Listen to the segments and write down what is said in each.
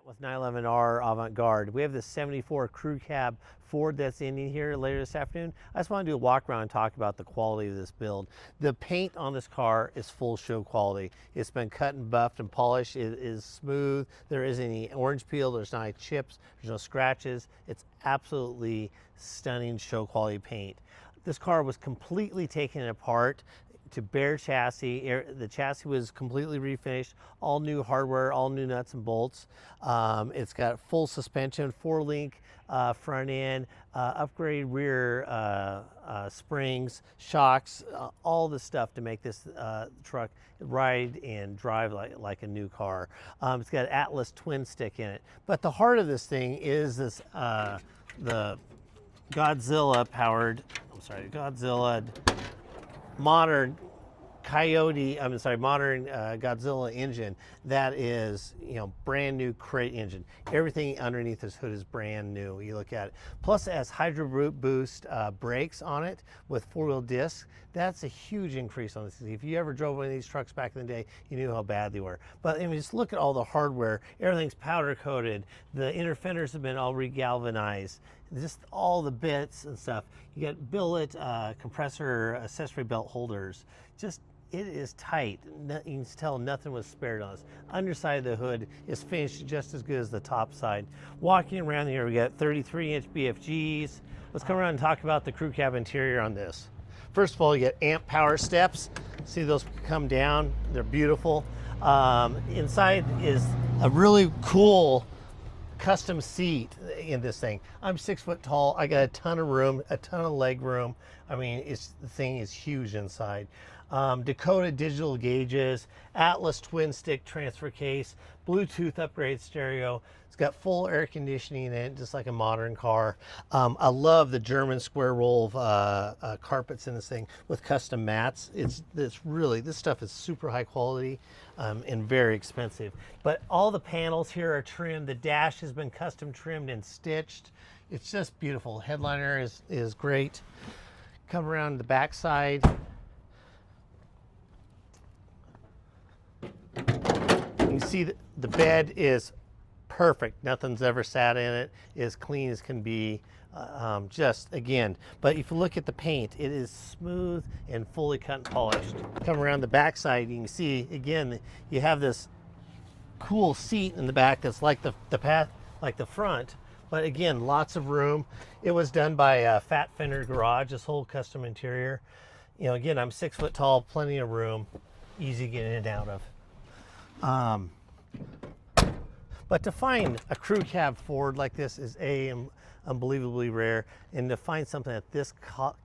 With 911R Avant-Garde. We have this 74 crew cab Ford that's in here later this afternoon. I just want to do a walk around and talk about the quality of this build. The paint on this car is full show quality. It's been cut and buffed and polished. It is smooth. There isn't any orange peel. There's not any chips. There's no scratches. It's absolutely stunning show quality paint. This car was completely taken apart to bare chassis. The chassis was completely refinished, all new hardware, all new nuts and bolts. It's got full suspension, 4-link front end, upgraded rear springs, shocks, all the stuff to make this truck ride and drive like a new car. It's got an Atlas twin stick in it. But the heart of this thing is this the Godzilla-Powered, Godzilla modern modern Godzilla engine that is, brand new crate engine. Everything underneath this hood is brand new. You look at it. Plus, it has Hydro Boost brakes on it with 4-wheel discs. That's a huge increase on this. If you ever drove one of these trucks back in the day, you knew how bad they were. But I mean, just look at all the hardware. Everything's powder coated. The inner fenders have been all regalvanized. Just all the bits and stuff. You got billet compressor accessory belt holders. It is tight. You can tell nothing was spared on this. Underside of the hood is finished just as good as the top side. Walking around here, we got 33-inch BFGs. Let's come around and talk about the crew cab interior on this. First of all, you get amp power steps. See those come down? They're beautiful. Inside is a really cool custom seat in this thing. I'm 6 foot tall. I got a ton of room, a ton of leg room. I mean, the thing is huge inside. Dakota digital gauges, Atlas twin stick transfer case, Bluetooth upgrade stereo. It's got full air conditioning in it, just like a modern car. I love the German square roll of carpets in this thing with custom mats. This stuff is super high quality and very expensive. But all the panels here are trimmed. The dash has been custom trimmed and stitched. It's just beautiful. Headliner is great. Come around the back side. You see the bed is perfect. Nothing's ever sat in it. It's clean as can be. But if you look at the paint, it is smooth and fully cut and polished. Come around the back side, you can see again you have this cool seat in the back that's like the front. But again, lots of room. It was done by Fat Fender Garage. This whole custom interior. Again, I'm 6 foot tall, plenty of room, easy to get in and out of. But to find a crew cab Ford like this is unbelievably rare, and to find something at this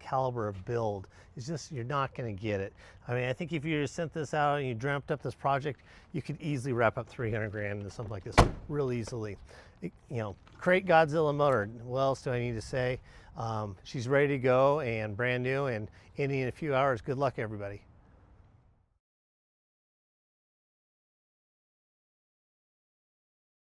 caliber of build is just, you're not going to get it. I mean, I think if you sent this out and you dreamt up this project, you could easily wrap up 300 grand into something like this real easily. Crate Godzilla motor. What else do I need to say? She's ready to go and brand new and ending in a few hours. Good luck, everybody.